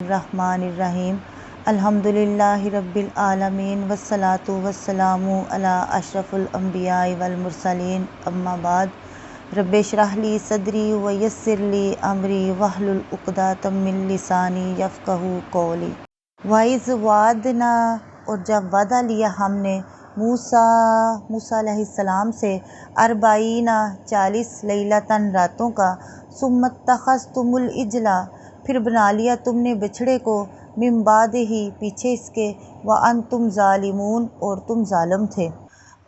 الرحمن الرحیم الحمدللہ رب العالمین والصلاة والسلام علی اشرف الانبیاء والمرسلین اما بعد رب اشرح لی صدری ویسر لی امری واحلل عقدۃ من لسانی یفقہوا قولی۔ وَإِذْ وَعَدْنَا، اور جب وعدہ لیا ہم نے موسیٰ علیہ السلام سے 40 لیلۃً راتوں کا، ثم اتخذتم العجل، پھر بنا لیا تم نے بچھڑے کو، من بعدہ پیچھے اس کے، وانتم ظالمون، اور تم ظالم تھے۔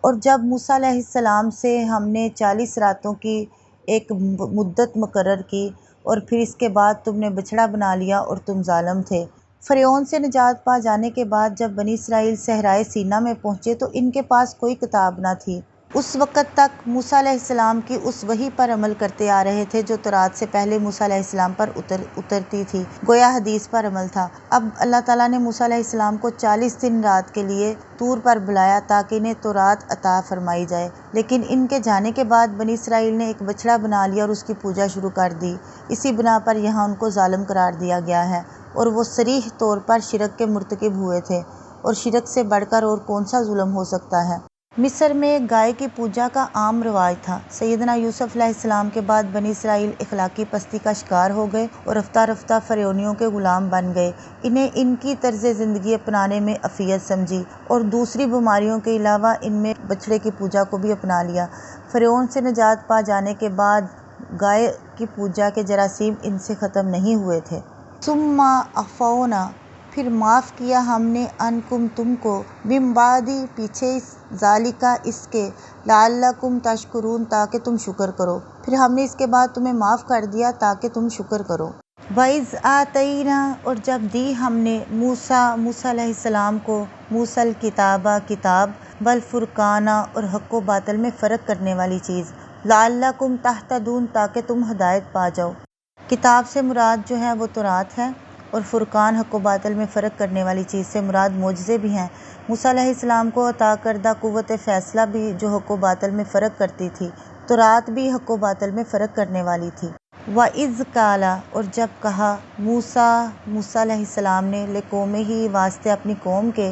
اور جب موسیٰ علیہ السلام سے ہم نے 40 راتوں کی ایک مدت مقرر کی اور پھر اس کے بعد تم نے بچھڑا بنا لیا اور تم ظالم تھے۔ فرعون سے نجات پا جانے کے بعد جب بنی اسرائیل صحرائے سینا میں پہنچے تو ان کے پاس کوئی کتاب نہ تھی۔ اس وقت تک موسیٰ علیہ السلام کی اس وحی پر عمل کرتے آ رہے تھے جو تورات سے پہلے موسیٰ علیہ السلام پر اترتی تھی، گویا حدیث پر عمل تھا۔ اب اللہ تعالیٰ نے موسیٰ علیہ السلام کو 40 دن رات کے لیے طور پر بلایا تاکہ انہیں تورات عطا فرمائی جائے، لیکن ان کے جانے کے بعد بنی اسرائیل نے ایک بچڑا بنا لیا اور اس کی پوجا شروع کر دی۔ اسی بنا پر یہاں ان کو ظالم قرار دیا گیا ہے، اور وہ صریح طور پر شرک کے مرتکب ہوئے تھے، اور شرک سے بڑھ کر اور کون سا ظلم ہو سکتا ہے۔ مصر میں گائے کی پوجا کا عام رواج تھا۔ سیدنا یوسف علیہ السلام کے بعد بنی اسرائیل اخلاقی پستی کا شکار ہو گئے اور رفتہ رفتہ فرعونیوں کے غلام بن گئے۔ انہیں ان کی طرز زندگی اپنانے میں عافیت سمجھی اور دوسری بیماریوں کے علاوہ ان میں بچھڑے کی پوجا کو بھی اپنا لیا۔ فرعون سے نجات پا جانے کے بعد گائے کی پوجا کے جراثیم ان سے ختم نہیں ہوئے تھے۔ ثم عفونا، پھر معاف کیا ہم نے، عنکم تم کو، من بعد پیچھے ذالک اس کے، لعلکم تشکرون تاکہ تم شکر کرو، پھر ہم نے اس کے بعد تمہیں معاف کر دیا تاکہ تم شکر کرو۔ وَإِذْ آتَيْنَا، اور جب دی ہم نے، موسیٰ علیہ السلام کو، موسیٰ الکتاب کتاب، والفرقان، اور حق و باطل میں فرق کرنے والی چیز، لعلکم تہتدون تاکہ تم ہدایت پا جاؤ۔ کتاب سے مراد جو ہے وہ تورات ہے، اور فرقان حق و باطل میں فرق کرنے والی چیز سے مراد معجزے بھی ہیں۔ موسیٰ علیہ السلام کو عطا کردہ قوت فیصلہ بھی جو حق و باطل میں فرق کرتی تھی، تورات بھی حق و باطل میں فرق کرنے والی تھی۔ وَإِذْ قَالَ، اور جب کہا موسیٰ علیہ السلام نے، لِقَوْمِهِ، واسطے اپنی قوم کے،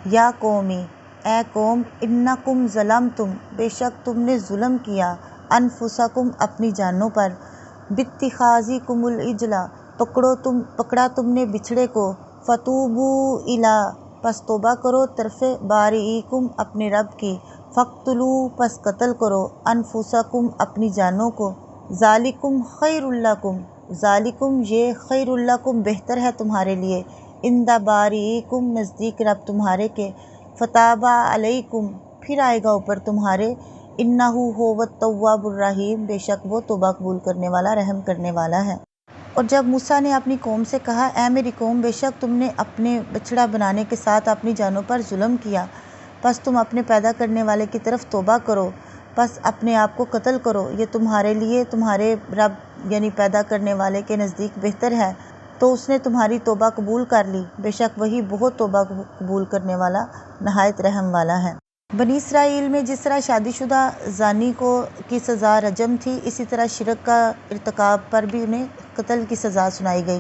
یا قومی، اے قوم، اِنَّکُمْ ظَلَمْتُمْ، بے شک تم نے ظلم کیا، أَنفُسَکُمْ، اپنی جانوں پر، بِاتِّخَاذِکُمُ الْعِجْلَ، پکڑا تم نے بچھڑے کو، فَتُوبُوا إِلیٰ، پس توبہ کرو طرف بارئکم، اپنے رب کی، فَاقْتُلُوا، پس قتل کرو، أَنفُسَکُمْ، اپنی جانوں کو، ذَالِکُمْ خَیْرٌ لَکُمْ، ذَالِکُمْ، یہ، خَیْرٌ لَکُمْ، بہتر ہے تمہارے لیے، عِندَ بارئکم، نزدیک رب تمہارے کے، فَتَابَ عَلَیکُم، پھر آئے گا اوپر تمہارے، إِنَّهُ هُوَ التَّوَّابُ الرَّحِیمُ، بے شک وہ توبہ قبول کرنے والا، رحم کرنے والا ہے۔ اور جب موسیٰ نے اپنی قوم سے کہا، اے میری قوم، بے شک تم نے اپنے بچڑا بنانے کے ساتھ اپنی جانوں پر ظلم کیا، پس تم اپنے پیدا کرنے والے کی طرف توبہ کرو، پس اپنے آپ کو قتل کرو، یہ تمہارے لیے تمہارے رب یعنی پیدا کرنے والے کے نزدیک بہتر ہے، تو اس نے تمہاری توبہ قبول کر لی، بے شک وہی بہت توبہ قبول کرنے والا، نہایت رحم والا ہے۔ بنی اسرائیل میں جس طرح شادی شدہ زانی کی سزا رجم تھی، اسی طرح شرک کا ارتکاب پر بھی انہیں قتل کی سزا سنائی گئی،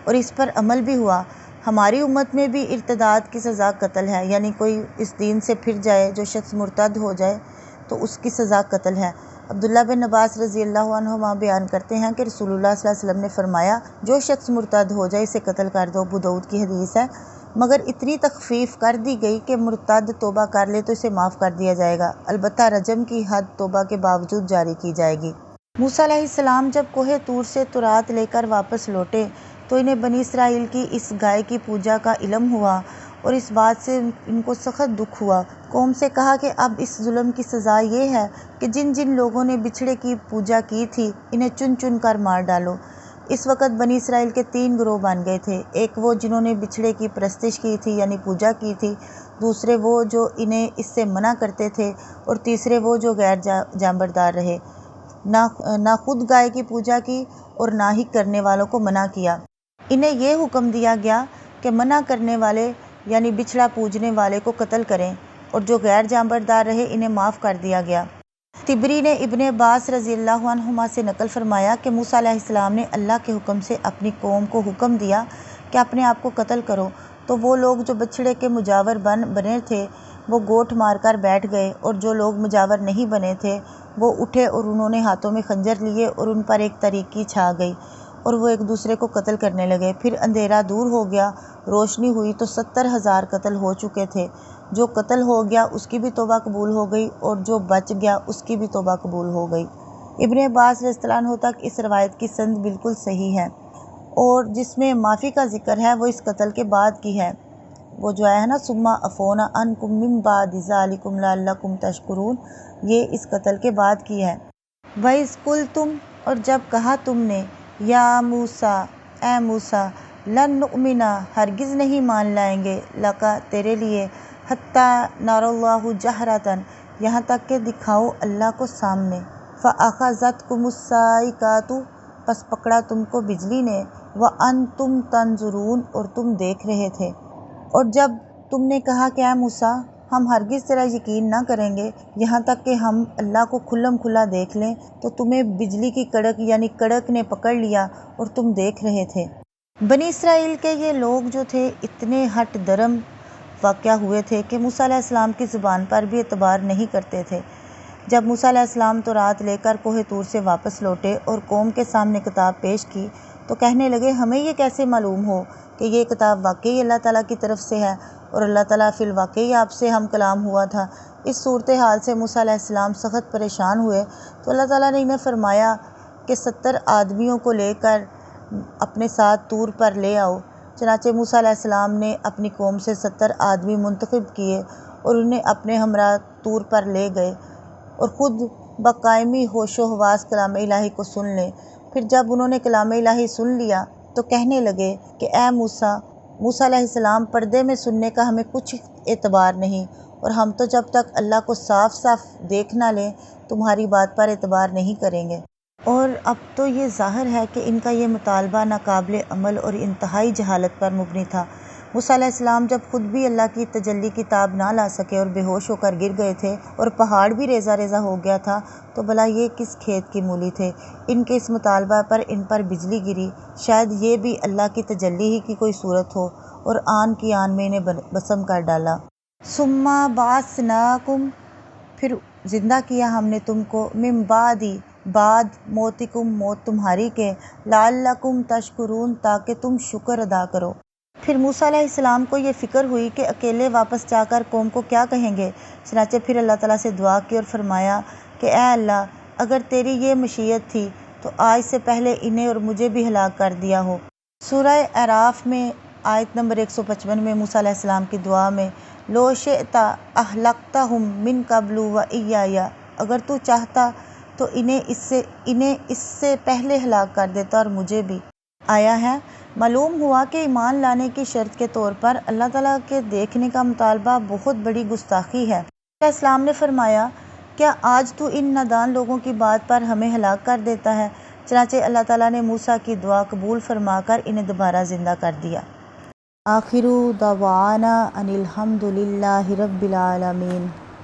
اور اس پر عمل بھی ہوا۔ ہماری امت میں بھی ارتداد کی سزا قتل ہے، یعنی کوئی اس دین سے پھر جائے، جو شخص مرتد ہو جائے تو اس کی سزا قتل ہے۔ عبداللہ بن عباس رضی اللہ عنہما بیان کرتے ہیں کہ رسول اللہ صلی اللہ علیہ وسلم نے فرمایا، جو شخص مرتد ہو جائے اسے قتل کر دو، ابو داؤد کی حدیث ہے، مگر اتنی تخفیف کر دی گئی کہ مرتد توبہ کر لے تو اسے معاف کر دیا جائے گا، البتہ رجم کی حد توبہ کے باوجود جاری کی جائے گی۔ موسیٰ علیہ السلام جب کوہ طور سے تورات لے کر واپس لوٹے تو انہیں بنی اسرائیل کی اس گائے کی پوجا کا علم ہوا، اور اس بات سے ان کو سخت دکھ ہوا۔ قوم سے کہا کہ اب اس ظلم کی سزا یہ ہے کہ جن جن لوگوں نے بچھڑے کی پوجا کی تھی انہیں چن چن کر مار ڈالو۔ اس وقت بنی اسرائیل کے 3 گروہ بن گئے تھے، ایک وہ جنہوں نے بچھڑے کی پرستش کی تھی یعنی پوجا کی تھی، دوسرے وہ جو انہیں اس سے منع کرتے تھے، اور تیسرے وہ جو غیر جانبردار رہے، نہ خود گائے کی پوجا کی اور نہ ہی کرنے والوں کو منع کیا۔ انہیں یہ حکم دیا گیا کہ منع کرنے والے یعنی بچھڑا پوجنے والے کو قتل کریں، اور جو غیر جانبردار رہے انہیں معاف کر دیا گیا۔ طبری نے ابن عباس رضی اللہ عنہما سے نقل فرمایا کہ موسیٰ علیہ السلام نے اللہ کے حکم سے اپنی قوم کو حکم دیا کہ اپنے آپ کو قتل کرو، تو وہ لوگ جو بچھڑے کے مجاور بنے تھے وہ گوٹ مار کر بیٹھ گئے، اور جو لوگ مجاور نہیں بنے تھے وہ اٹھے اور انہوں نے ہاتھوں میں خنجر لیے اور ان پر ایک تاریکی چھا گئی اور وہ ایک دوسرے کو قتل کرنے لگے۔ پھر اندھیرا دور ہو گیا، روشنی ہوئی تو 70,000 قتل ہو چکے تھے۔ جو قتل ہو گیا اس کی بھی توبہ قبول ہو گئی اور جو بچ گیا اس کی بھی توبہ قبول ہو گئی۔ ابن عباس رضی اللہ عنہ تک اس روایت کی سند بالکل صحیح ہے، اور جس میں معافی کا ذکر ہے وہ اس قتل کے بعد کی ہے۔ وہ جو ہے نا ثم عفونا عنکم من بعد ذلکم لعلکم تشکرون، یہ اس قتل کے بعد کی ہے۔ وَإِذْ قُلْتُمْ، اور جب کہا تم نے، یا موسیٰ، اے موسیٰ، لن نؤمنا، ہرگز نہیں مان لائیں گے، لکا، تیرے لیے، حتیٰ نری اللہ جہرۃ، یہاں تک کہ دکھاؤ اللہ کو سامنے۔ فَأَخَذَتْكُمُ الصَّاعِقَةُ، پس پکڑا تم کو بجلی نے، وَأَنْتُمْ تَنْظُرُونَ، اور تم دیکھ رہے تھے۔ اور جب تم نے کہا کہ اے موسیٰ، ہم ہرگز تیرا یقین نہ کریں گے یہاں تک کہ ہم اللہ کو کھلم کھلا دیکھ لیں، تو تمہیں بجلی کی کڑک یعنی کڑک نے پکڑ لیا اور تم دیکھ رہے تھے۔ بنی اسرائیل کے یہ لوگ جو تھے اتنے ہٹ درم واقع ہوئے تھے کہ موسیٰ علیہ السلام کی زبان پر بھی اعتبار نہیں کرتے تھے۔ جب موسیٰ علیہ السلام تورات لے کر کوہ طور سے واپس لوٹے اور قوم کے سامنے کتاب پیش کی تو کہنے لگے، ہمیں یہ کیسے معلوم ہو کہ یہ کتاب واقعی اللہ تعالیٰ کی طرف سے ہے اور اللہ تعالیٰ فی الواقعی آپ سے ہم کلام ہوا تھا۔ اس صورتحال سے موسیٰ علیہ السلام سخت پریشان ہوئے تو اللہ تعالیٰ نے انہیں فرمایا کہ 70 آدمیوں کو لے کر اپنے ساتھ طور پر لے آؤ۔ چنانچہ موسیٰ علیہ السلام نے اپنی قوم سے 70 آدمی منتخب کیے اور انہیں اپنے ہمراہ طور پر لے گئے اور خود بقائمی ہوش و حواس کلام الہی کو سن لیں۔ پھر جب انہوں نے کلام الہی سن لیا تو کہنے لگے کہ اے موسیٰ علیہ السلام، پردے میں سننے کا ہمیں کچھ اعتبار نہیں، اور ہم تو جب تک اللہ کو صاف صاف دیکھ نہ لیں تمہاری بات پر اعتبار نہیں کریں گے۔ اور اب تو یہ ظاہر ہے کہ ان کا یہ مطالبہ ناقابل عمل اور انتہائی جہالت پر مبنی تھا۔ موسیٰ علیہ السلام جب خود بھی اللہ کی تجلی کتاب نہ لا سکے اور بے ہوش ہو کر گر گئے تھے اور پہاڑ بھی ریزہ ریزہ ہو گیا تھا تو بھلا یہ کس کھیت کی مولی تھے؟ ان کے اس مطالبہ پر ان پر بجلی گری، شاید یہ بھی اللہ کی تجلی ہی کی کوئی صورت ہو، اور آن کی آن میں انہیں بسم کر ڈالا۔ ثم بعثناکم، پھر زندہ کیا ہم نے تم کو، من بعد موتکم، موت تمہاری کے، لعلکم تشکرون، تاکہ تم شکر ادا کرو۔ پھر موسیٰ علیہ السلام کو یہ فکر ہوئی کہ اکیلے واپس جا کر قوم کو کیا کہیں گے، چنانچہ پھر اللہ تعالیٰ سے دعا کی اور فرمایا کہ اے اللہ، اگر تیری یہ مشیت تھی تو آج سے پہلے انہیں اور مجھے بھی ہلاک کر دیا ہو۔ سورہ اعراف میں آیت نمبر 155 میں موسیٰ علیہ السلام کی دعا میں، لو شئت اہلکتہم من قبل وایای، اگر تو چاہتا تو انہیں اس سے پہلے ہلاک کر دیتا اور مجھے بھی۔ آیا ہے، معلوم ہوا کہ ایمان لانے کی شرط کے طور پر اللہ تعالیٰ کے دیکھنے کا مطالبہ بہت بڑی گستاخی ہے۔ علیہ السلام نے فرمایا، کیا آج تو ان نادان لوگوں کی بات پر ہمیں ہلاک کر دیتا ہے؟ چنانچہ اللہ تعالیٰ نے موسیٰ کی دعا قبول فرما کر انہیں دوبارہ زندہ کر دیا۔ آخر دعوانا ان الحمد للہ رب العالمین۔